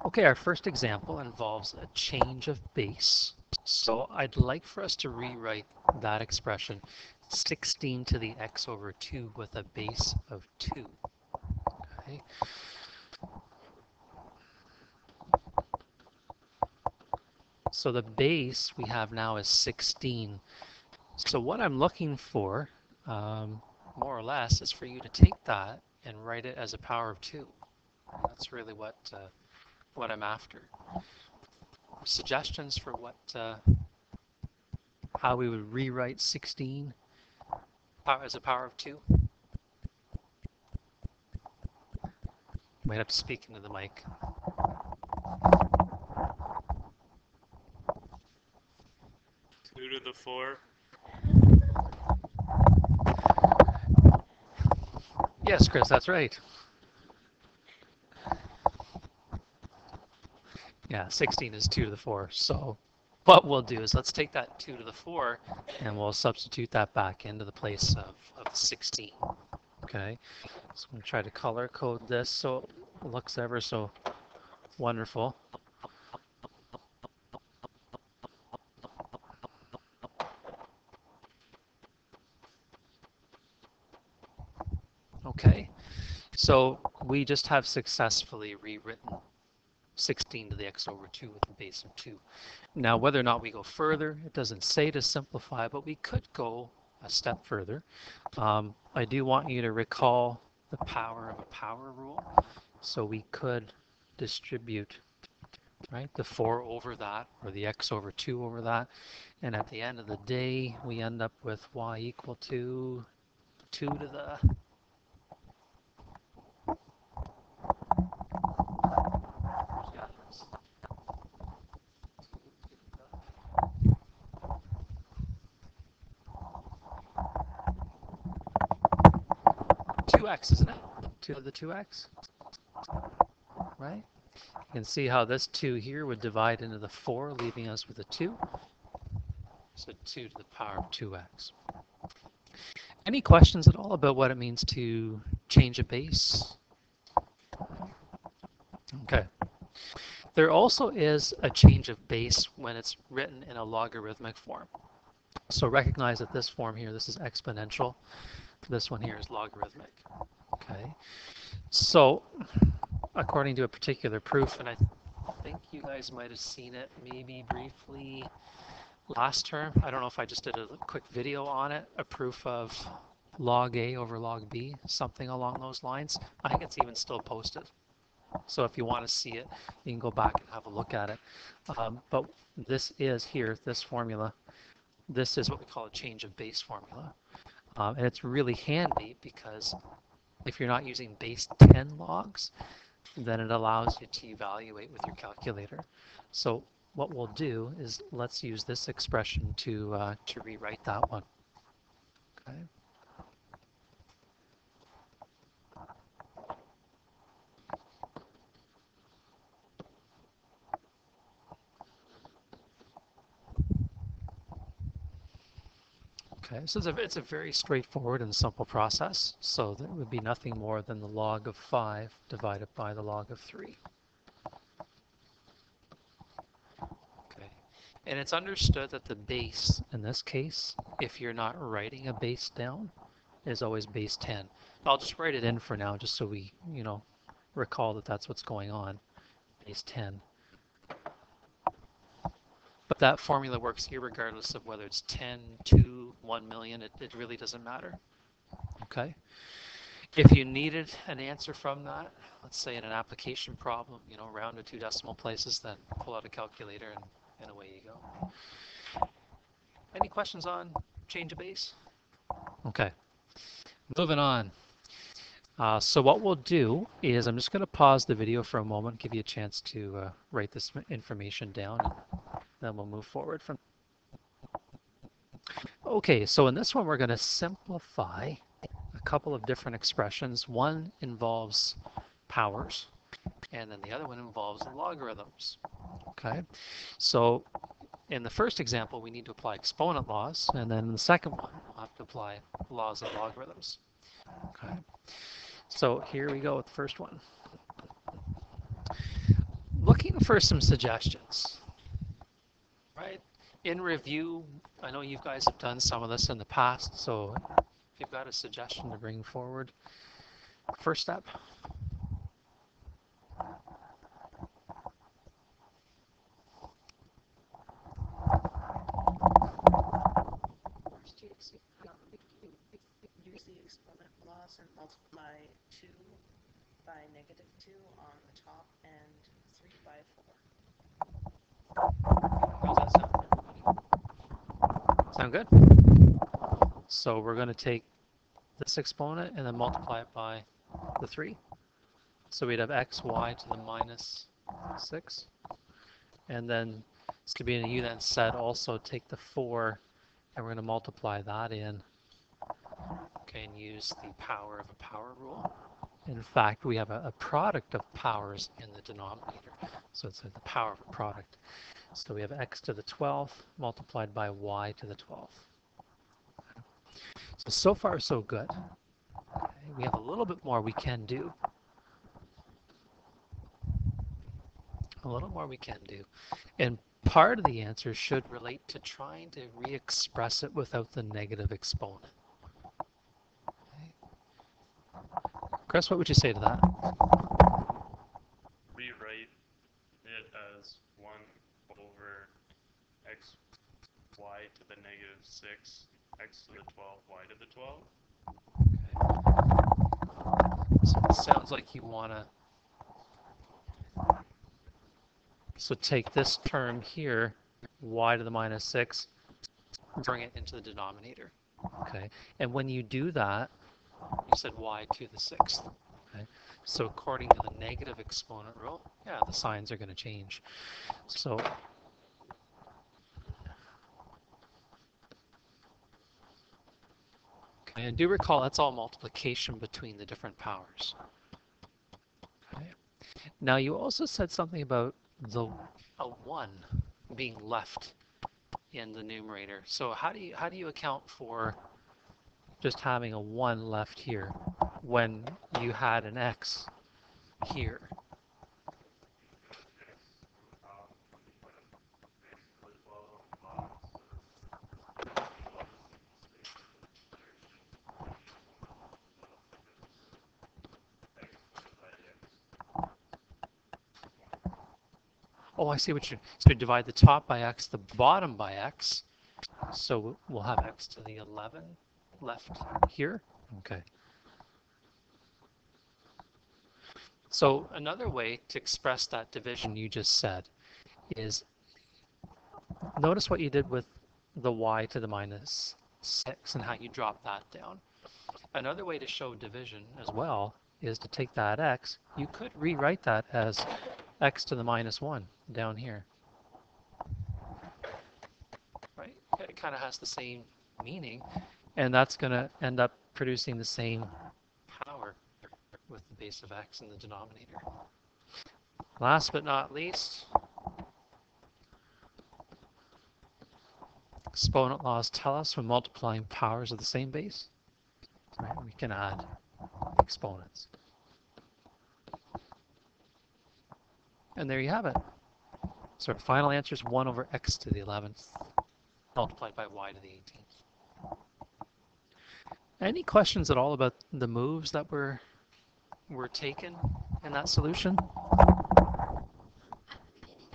Okay, our first example involves a change of base. So I'd like for us to rewrite that expression 16 to the x over 2 with a base of 2. Okay. So the base we have now is 16. So what I'm looking for, more or less, is for you to take that and write it as a power of 2. That's really what I'm after. Suggestions for how we would rewrite 16 as a power of 2? Might have to speak into the mic. 2 to the 4. Yes, Chris, that's right. Yeah, 16 is 2 to the 4. So what we'll do is let's take that 2 to the 4 and we'll substitute that back into the place of 16. Okay, so I'm going to try to color code this so it looks ever so wonderful. Okay, so we just have successfully rewritten 16 to the x over 2 with a base of 2. Now, whether or not we go further, it doesn't say to simplify, but we could go a step further. I do want you to recall the power of a power rule. So we could distribute, right, the 4 over that, or the x over 2 over that. And at the end of the day, we end up with y equal to 2 to the 2x, isn't it? 2 to the 2x, right? You can see how this 2 here would divide into the 4, leaving us with a 2. So 2 to the power of 2x. Any questions at all about what it means to change a base? Okay. There also is a change of base when it's written in a logarithmic form. So recognize that this form here, this is exponential. This one here is logarithmic. Okay. So according to a particular proof, and I think you guys might have seen it maybe briefly last term. I don't know if I just did a quick video on it, a proof of log A over log B, something along those lines. I think it's even still posted. So if you want to see it, you can go back and have a look at it. But this is here, this formula, this is what we call a change of base formula. And it's really handy because if you're not using base 10 logs, then it allows you to evaluate with your calculator. So what we'll do is let's use this expression to rewrite that one. Okay. Okay, so it's a very straightforward and simple process. So that would be nothing more than the log of 5 divided by the log of 3. Okay, and it's understood that the base, in this case, if you're not writing a base down, is always base 10. I'll just write it in for now, just so we, recall that that's what's going on, base 10. But that formula works irregardless of whether it's 10, 2, 1 million, it really doesn't matter. Okay. If you needed an answer from that, let's say in an application problem, round to 2 decimal places, then pull out a calculator and away you go. Any questions on change of base? Okay, moving on. So what we'll do is I'm just going to pause the video for a moment, give you a chance to write this information down, and then we'll move forward from. Okay, so in this one we're going to simplify a couple of different expressions. One involves powers, and then the other one involves logarithms. Okay, so in the first example we need to apply exponent laws, and then in the second one we'll have to apply laws of logarithms. Okay, so here we go with the first one. looking for some suggestions, right? In review, I know you guys have done some of this in the past, so if you've got a suggestion to bring forward, first step. First, use the exponent laws and multiply 2 by -2 on the top and 3 by 4. How's that sound, everybody? Sound good? So we're going to take this exponent and then multiply it by the 3. So we'd have xy to the minus 6. And then Sabina, you then said also take the 4 and we're going to multiply that in. Okay, and use the power of a power rule. In fact, we have a product of powers in the denominator. So it's the power of a product. So we have x to the 12th multiplied by y to the 12th. So far, so good. Okay, we have a little bit more we can do. A little more we can do. And part of the answer should relate to trying to re-express it without the negative exponent. Okay. Chris, what would you say to that? Rewrite it as 1 over x y to the -6, x to the 12, y to the 12. Okay. So it sounds like you want to. So take this term here, y to the minus 6, bring it into the denominator. Okay. And when you do that, you said y to the 6th. Okay. So according to the negative exponent rule, yeah, the signs are going to change. So okay, and do recall that's all multiplication between the different powers. Okay. Now you also said something about a 1 being left in the numerator. So how do you account for just having a 1 left here when you had an x here? Oh, I see what you're. So divide the top by x, the bottom by x. So we'll have x to the 11 left here. Okay. So another way to express that division you just said is, notice what you did with the y to the minus 6 and how you drop that down. Another way to show division as well is to take that x. You could rewrite that as x to the minus 1 down here. Right? It kind of has the same meaning, and that's going to end up producing the same power with the base of x in the denominator. Last but not least, exponent laws tell us when multiplying powers of the same base, right, we can add exponents. And there you have it. So our final answer is 1 over x to the 11th multiplied by y to the 18th. Any questions at all about the moves that were taken in that solution? At the beginning,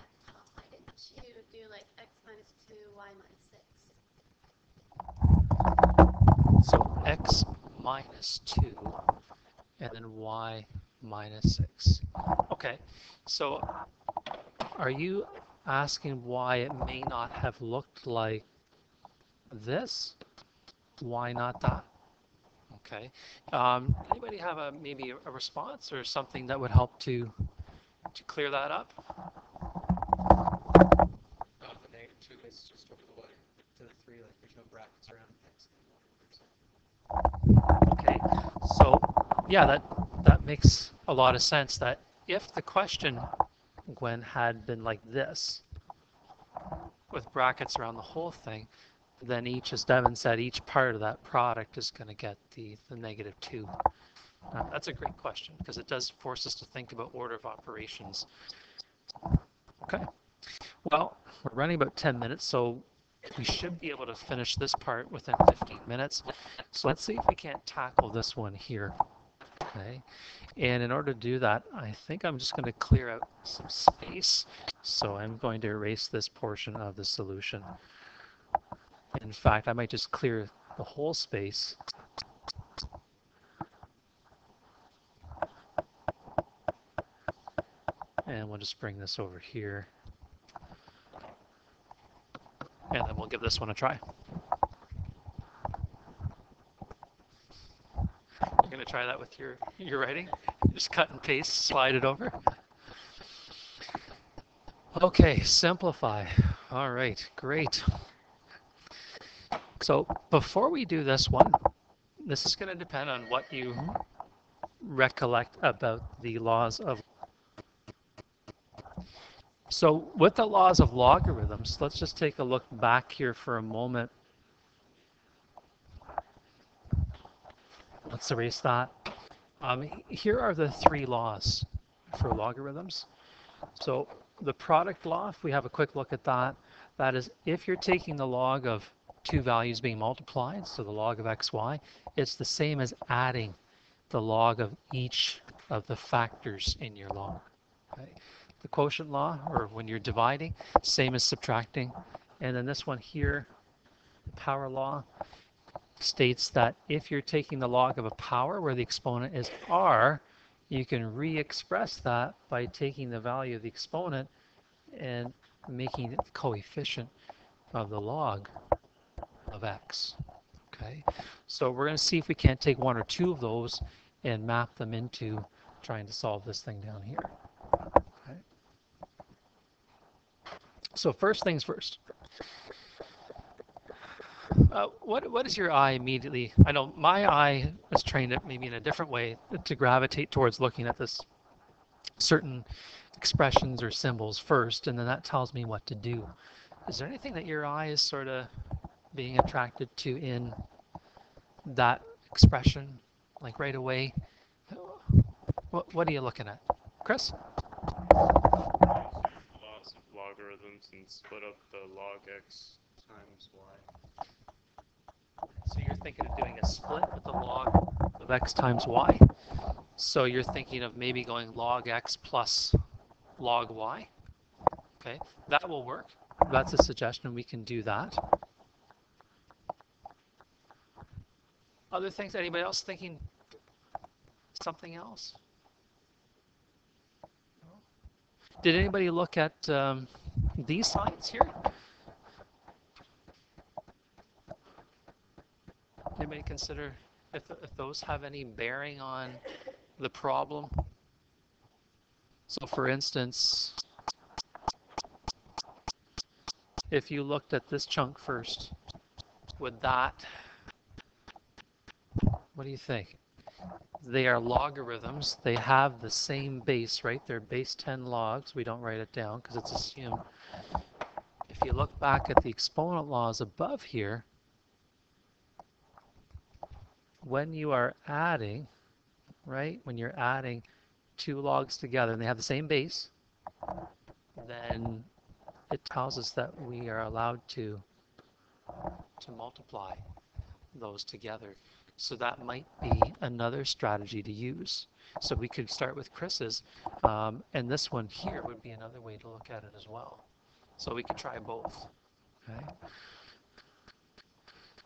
I decided to do like x minus 2, y minus 6. So x minus 2 and then y minus 6. Okay, so are you asking why it may not have looked like this? Why not that? Okay. Anybody have maybe a response or something that would help to clear that up? The -2 is just over the y to the 3, like there's no brackets around x. Okay. So yeah, that makes a lot of sense. That if the question, Gwen, had been like this, with brackets around the whole thing, then each, as Devin said, each part of that product is going to get the -2. That's a great question because it does force us to think about order of operations. Okay, well, we're running about 10 minutes, so we should be able to finish this part within 15 minutes. So let's see if we can't tackle this one here. Okay, and in order to do that, I think I'm just going to clear out some space. So I'm going to erase this portion of the solution. In fact, I might just clear the whole space. And we'll just bring this over here. And then we'll give this one a try. You're going to try that with your writing? Just cut and paste, slide it over. Okay, simplify. All right, great. So before we do this one, this is going to depend on what you recollect about the laws of. So with the laws of logarithms, let's just take a look back here for a moment. Let's erase that. Here are the three laws for logarithms. So the product law, if we have a quick look at that, that is if you're taking the log of two values being multiplied, so the log of xy, it's the same as adding the log of each of the factors in your log. Okay. The quotient law, or when you're dividing, same as subtracting. And then this one here, the power law, states that if you're taking the log of a power where the exponent is r, you can re-express that by taking the value of the exponent and making it the coefficient of the log of x. Okay, so we're going to see if we can't take one or two of those and map them into trying to solve this thing down here. Okay. So first things first. What is your eye immediately? I know my eye is trained maybe in a different way to gravitate towards looking at this certain expressions or symbols first, and then that tells me what to do. Is there anything that your eye is sort of being attracted to in that expression, like right away? What are you looking at? Chris? Lots of logarithms and split up the log x times y. So you're thinking of doing a split with the log of x times y. So you're thinking of maybe going log x plus log y. Okay, that will work. That's a suggestion. We can do that. Other things? Anybody else thinking something else? Did anybody look at these signs here? Anybody consider if those have any bearing on the problem? So for instance, if you looked at this chunk first, would that, what do you think? They are logarithms. They have the same base, right? They're base 10 logs. We don't write it down because it's assumed. If you look back at the exponent laws above here, when you are adding, right? When you're adding two logs together and they have the same base, then it tells us that we are allowed to multiply those together. So that might be another strategy to use. So we could start with Chris's, and this one here would be another way to look at it as well. So we could try both. Okay.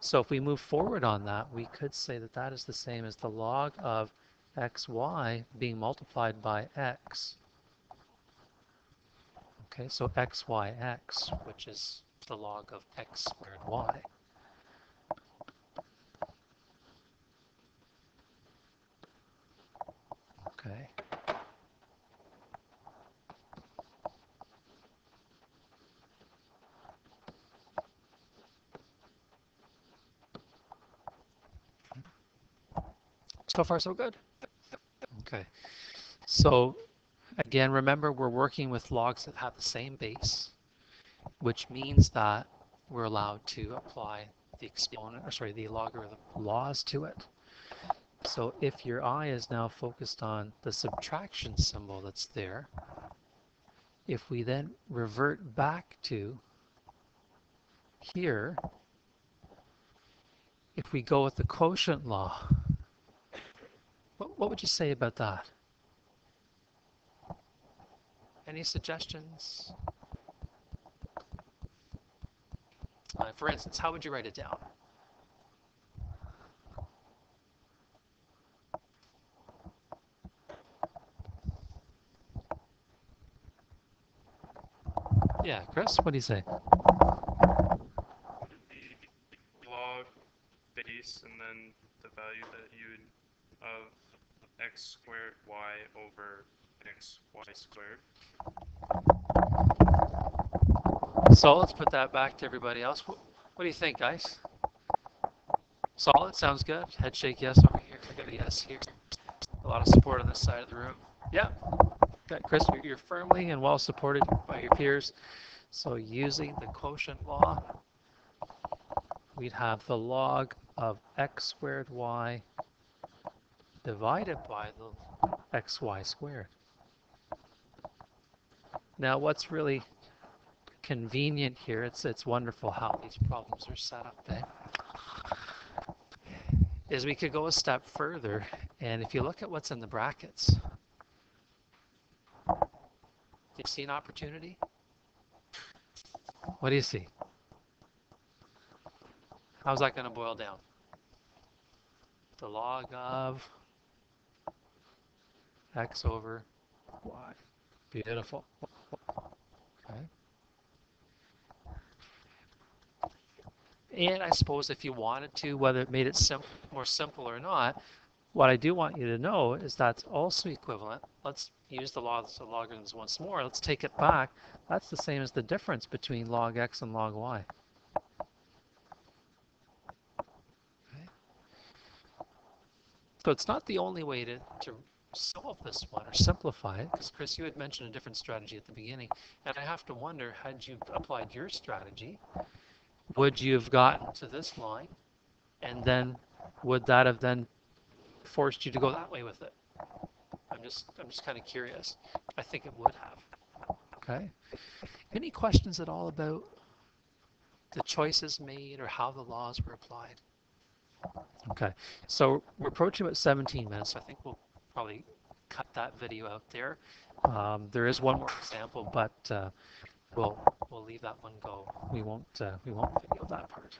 So if we move forward on that, we could say that that is the same as the log of xy being multiplied by x. Okay, so xyx, which is the log of x squared y. Okay. So far, so good. Okay. So again, remember we're working with logs that have the same base, which means that we're allowed to apply the exponent, or sorry, the logarithm laws to it. So if your eye is now focused on the subtraction symbol that's there, if we then revert back to here, if we go with the quotient law, what would you say about that? Any suggestions? For instance, how would you write it down? Yeah, Chris, what do you say? Log base and then the value that you would of x squared y over xy squared. So let's put that back to everybody else. What do you think, guys? Solid, sounds good. Head shake yes over here. I got a yes here. A lot of support on this side of the room. Yeah, okay, Chris, you're firmly and well supported by your peers. So using the quotient law, we'd have the log of x squared y divided by the xy squared. Now, what's really convenient here, it's wonderful how these problems are set up, is we could go a step further, and if you look at what's in the brackets, do you see an opportunity? What do you see? How's that going to boil down? The log of x over y. Beautiful. Okay. And I suppose if you wanted to, whether it made it more simple or not, what I do want you to know is that's also equivalent. Let's use the laws of logarithms once more. Let's take it back. That's the same as the difference between log x and log y. Okay. So it's not the only way to solve this one or simplify it, because Chris, you had mentioned a different strategy at the beginning, and I have to wonder, had you applied your strategy, would you have gotten to this line, and then would that have then forced you to go that way with it? I'm just kind of curious. I think it would have. Okay. Any questions at all about the choices made or how the laws were applied? Okay. So we're approaching about 17 minutes. So I think we'll probably cut that video out there. There is one more example, but we'll leave that one go. We won't video that part.